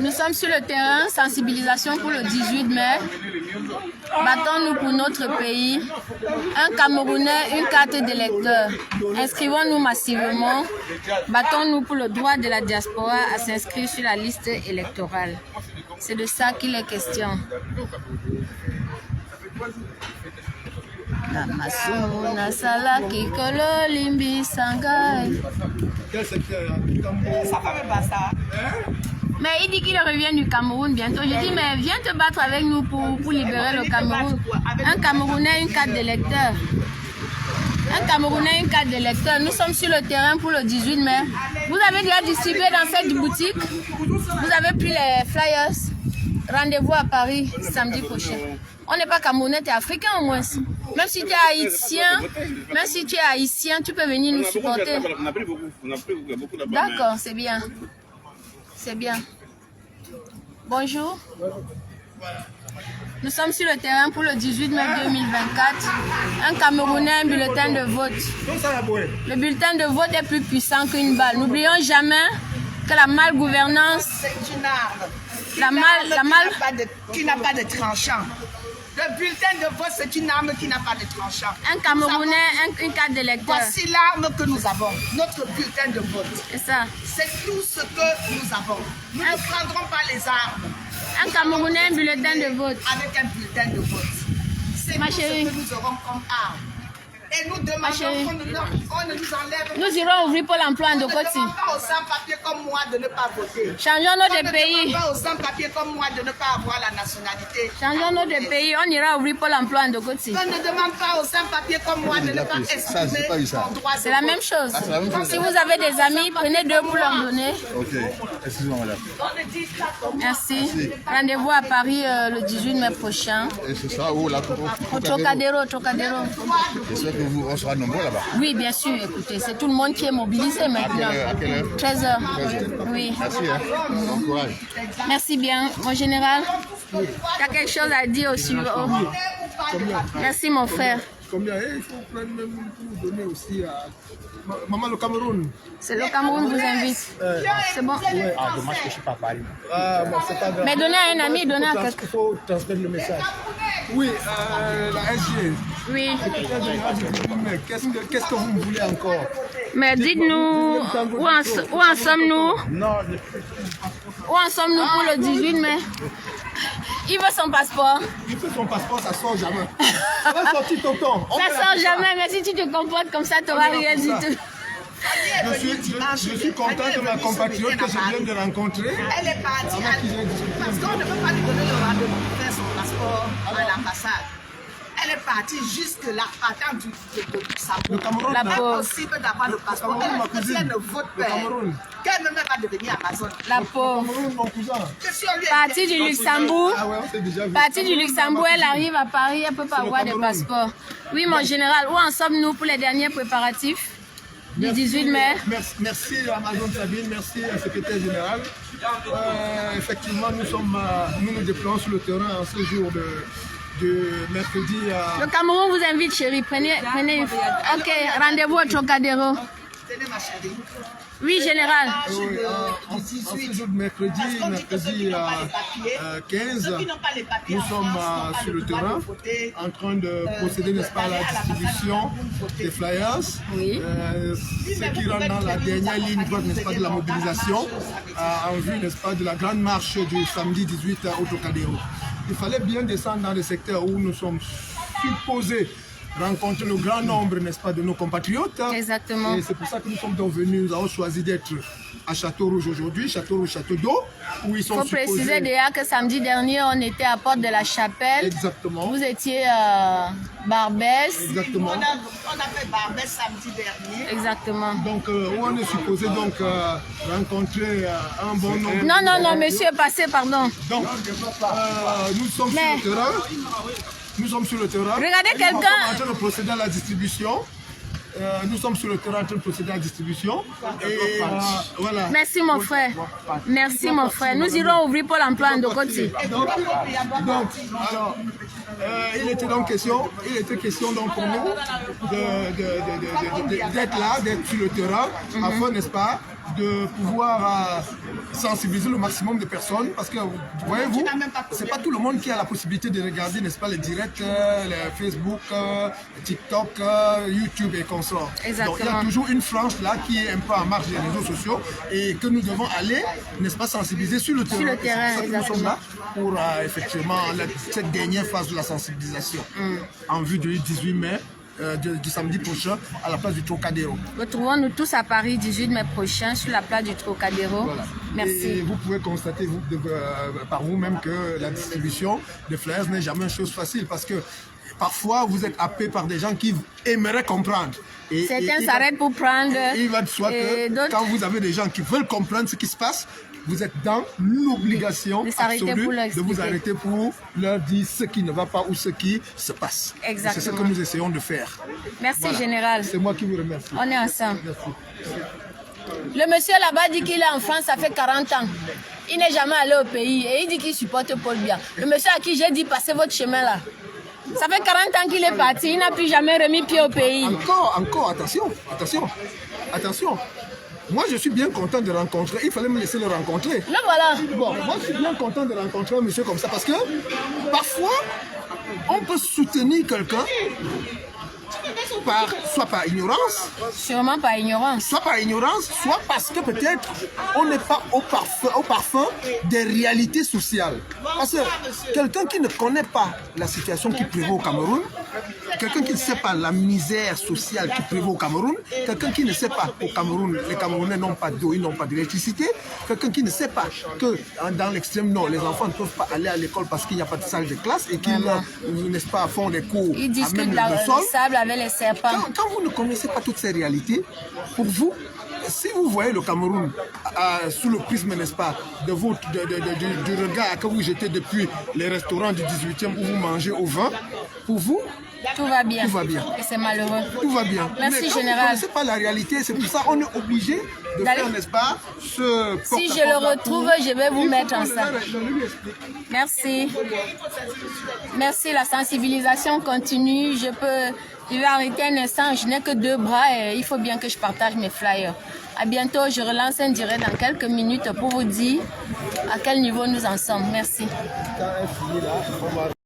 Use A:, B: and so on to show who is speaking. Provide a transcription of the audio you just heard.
A: Nous sommes sur le terrain, sensibilisation pour le 18 mai. Battons-nous pour notre pays. Un Camerounais, une carte d'électeur. Inscrivons-nous massivement. Battons-nous pour le droit de la diaspora à s'inscrire sur la liste électorale. C'est de ça qu'il est question. Namasuna Salaki Kolo Limbi Sangai.
B: Quel secteur? Ça fait même pas ça.
A: Mais il dit qu'il revient du Cameroun bientôt. Je dis, mais viens te battre avec nous pour libérer le Cameroun. Un Camerounais, une carte d'électeur. Un Camerounais, une carte d'électeur. Nous sommes sur le terrain pour le 18 mai. Vous avez déjà distribué dans cette boutique. Vous avez pris les flyers. Rendez-vous à Paris samedi prochain. On n'est pas Camerounais, tu es africain au moins. Même si tu es haïtien, tu peux venir nous supporter. D'accord, c'est bien. C'est bien. Bonjour. Nous sommes sur le terrain pour le 18 mai 2024. Un Camerounais, un bulletin de vote. Le bulletin de vote est plus puissant qu'une balle. N'oublions jamais que la malgouvernance,
B: C'est une arme qui n'a pas de tranchant. Le bulletin de vote, c'est une arme qui n'a pas de tranchant.
A: un Camerounais, une carte d'électeur.
B: Voici l'arme que nous avons, notre bulletin de vote.
A: C'est ça.
B: C'est tout ce que nous avons. Nous ne prendrons pas les armes.
A: Un Camerounais, un bulletin de vote.
B: Avec un bulletin de vote. C'est
A: Ma
B: tout
A: chérie.
B: ce que nous aurons comme arme. Et nous demandons qu'on ne nous enlève.
A: Nous irons ouvrir Pôle emploi en
B: On ne
A: Dokoti.
B: demande pas aux sans-papiers comme moi de ne pas voter.
A: Changeons
B: On
A: notre
B: ne
A: pays.
B: demande pas aux sans-papiers comme moi de ne pas avoir la nationalité.
A: Changeons notre pays. On ira ouvrir Pôle emploi en Dokoti.
B: On ne demande pas aux sans-papiers comme moi de ne pas exprimer mon droit de
A: C'est la
B: vote.
A: même chose. Si vous avez des amis, prenez deux pour leur donner.
C: Ok, excusez-moi madame.
A: Merci. Rendez-vous à Paris le 18 mai prochain.
C: Et ce sera où là?
A: Au Trocadéro, Trocadéro.
C: J'espère que on sera nombreux là-bas.
A: Oui, bien sûr. Écoutez, c'est tout le monde qui est mobilisé maintenant.
C: À quelle heure?
A: 13h. Oui.
C: Merci, hein. Bon courage.
A: Merci bien. Mon général, tu as quelque chose à dire au suivant? Merci, mon frère.
D: Combien? Il faut prendre même pour donner aussi à Maman le Cameroun.
A: C'est le Cameroun vous invite. C'est bon.
D: Ah, dommage que je ne suis pas à Paris. Ah, bon, c'est pas grave.
A: Mais donnez à un ami, donnez à quelqu'un.
D: Il faut transmettre le message. Oui, la SG.
A: Oui.
D: Secrétaire général du gouvernement, qu'est-ce que vous voulez encore?
A: Mais dites-nous, où en sommes-nous?
D: Non,
A: Où en sommes-nous pour le 18 mai? Il veut son passeport.
D: il fait son passeport, ça sort jamais. Ça va sortir tonton.
A: Ça sort jamais, mais si tu te comportes comme ça, tu n'auras rien du tout.
D: Je suis content de ma compatriote que je viens de rencontrer.
B: Elle est partie parce qu'on ne peut pas lui donner le rendez-vous pour faire son passeport à l'ambassade. Elle est partie jusque-là, partant du
D: Le Cameroun,
A: La
D: là.
A: pauvre.
B: impossible d'avoir le passeport.
D: Cameroun, ma
B: Elle
D: cousine.
B: ne vote
D: Le
B: pas.
D: Cameroun.
B: Qu'elle ne va pas devenir Amazon.
A: La pauvre.
D: Cameroun, mon cousin.
B: Que si on lui
A: Partie du Luxembourg.
D: Ah ouais, on s'est déjà vu.
A: Partie du Luxembourg, elle arrive à Paris, elle ne peut pas
D: C'est le
A: avoir de
D: Cameroun.
A: passeport. Oui, mon général, où en sommes-nous pour les derniers préparatifs du 18 mai?
D: Merci Amazon Sabine, merci à secrétaire général. Effectivement, nous nous déployons sur le terrain en ce jour de mercredi à...
A: Le Cameroun vous invite, chérie. Prenez une... Ok, rendez-vous au Trocadéro.
B: Tenez ma chérie.
A: Oui, général.
D: En ce jour de mercredi à 15, nous sommes sur le terrain en train de procéder, n'est-ce pas, à la distribution des flyers.
A: Oui.
D: Ce qui rentre dans la dernière ligne droite, n'est-ce pas, de la mobilisation en vue, n'est-ce pas, de la grande marche du samedi 18 au Trocadéro. Il fallait bien descendre dans les secteurs où nous sommes supposés rencontrer le grand nombre, n'est-ce pas, de nos compatriotes.
A: Exactement.
D: Et c'est pour ça que nous sommes donc venus, nous avons choisi d'être à Château-Rouge aujourd'hui, Château-Rouge, Château d'eau, où ils sont
A: Il faut préciser déjà que samedi dernier, on était à Porte de la Chapelle.
D: Exactement.
A: Vous étiez à Barbès.
D: Exactement.
B: On a fait Barbès samedi dernier.
A: Exactement.
D: Donc, où on est supposé donc rencontrer un bon nombre.
A: Non, monsieur, passez, pardon.
D: Donc, nous sommes sur le terrain. Nous sommes sur le terrain.
A: Regardez quelqu'un.
D: Nous sommes en train de procéder à la distribution. Nous sommes sur le terrain en train de procéder à la distribution. Et voilà.
A: Merci, mon frère. Merci, mon frère. Nous irons ouvrir Pôle emploi en Dokoti.
D: Donc, alors, il était question donc pour nous d'être là, d'être sur le terrain, afin, n'est-ce pas, de pouvoir sensibiliser le maximum de personnes parce que, voyez-vous, c'est pas tout le monde qui a la possibilité de regarder, n'est-ce pas, les directs, les Facebook, TikTok, YouTube et consorts. Donc il y a toujours une frange là qui est un peu en marge des réseaux sociaux et que nous devons aller, n'est-ce pas, sensibiliser sur le terrain.
A: Sur le terrain,
D: c'est pour ça que nous sommes là pour effectivement cette dernière phase de la sensibilisation en vue du 18 mai. Du samedi prochain à la place du Trocadéro.
A: Retrouvons-nous tous à Paris 18 mai prochain sur la place du Trocadéro.
D: Voilà.
A: Merci.
D: Et vous pouvez constater par vous-même que la distribution des flyers n'est jamais une chose facile parce que parfois vous êtes happé par des gens qui aimeraient comprendre.
A: Certains s'arrêtent pour prendre.
D: Il va de soi que quand vous avez des gens qui veulent comprendre ce qui se passe, vous êtes dans l'obligation absolue de vous arrêter pour leur dire ce qui ne va pas ou ce qui se passe.
A: Exactement.
D: C'est ce que nous essayons de faire.
A: Merci,
D: voilà.
A: Général.
D: C'est moi qui vous remercie.
A: On est ensemble.
D: Merci.
A: Le monsieur là-bas dit qu'il est en France, ça fait 40 ans. Il n'est jamais allé au pays et il dit qu'il supporte Paul Biya. Le monsieur à qui j'ai dit passez votre chemin là. Ça fait 40 ans qu'il est parti, il n'a plus jamais remis pied au pays.
D: Encore, attention. Moi, je suis bien content de rencontrer. Il fallait me laisser le rencontrer.
A: Là, voilà.
D: Bon, moi, je suis bien content de rencontrer un monsieur comme ça parce que parfois, on peut soutenir quelqu'un soit par ignorance.
A: Sûrement par ignorance.
D: Soit par ignorance, soit parce que peut-être on n'est pas au parfum des réalités sociales. Parce que quelqu'un qui ne connaît pas la situation qui prévaut au Cameroun, quelqu'un qui ne sait pas la misère sociale qui prévaut au Cameroun, quelqu'un qui ne sait pas qu'au Cameroun, les Camerounais n'ont pas d'eau, ils n'ont pas d'électricité, quelqu'un qui ne sait pas que dans l'extrême nord, les enfants ne peuvent pas aller à l'école parce qu'il n'y a pas de salle de classe et qu'ils, n'est-ce pas, font des cours
A: ils disent
D: à même
A: que
D: le sol.
A: sable avec les serpents.
D: Quand vous ne connaissez pas toutes ces réalités, pour vous, si vous voyez le Cameroun sous le prisme, n'est-ce pas, du regard que vous jetez depuis les restaurants du 18e où vous mangez au vin, pour vous,
A: tout va bien.
D: Tout va bien.
A: Et c'est malheureux.
D: Tout va bien.
A: Merci,
D: mais quand
A: Général.
D: vous ne connaissez pas la réalité, c'est pour ça qu'on est obligé de faire, n'est-ce pas, ce
A: si je le retrouve, je vais vous mettre ensemble. Merci. Merci, la sensibilisation continue. Je vais arrêter un instant, je n'ai que 2 bras et il faut bien que je partage mes flyers. À bientôt, je relance un direct dans quelques minutes pour vous dire à quel niveau nous en sommes. Merci.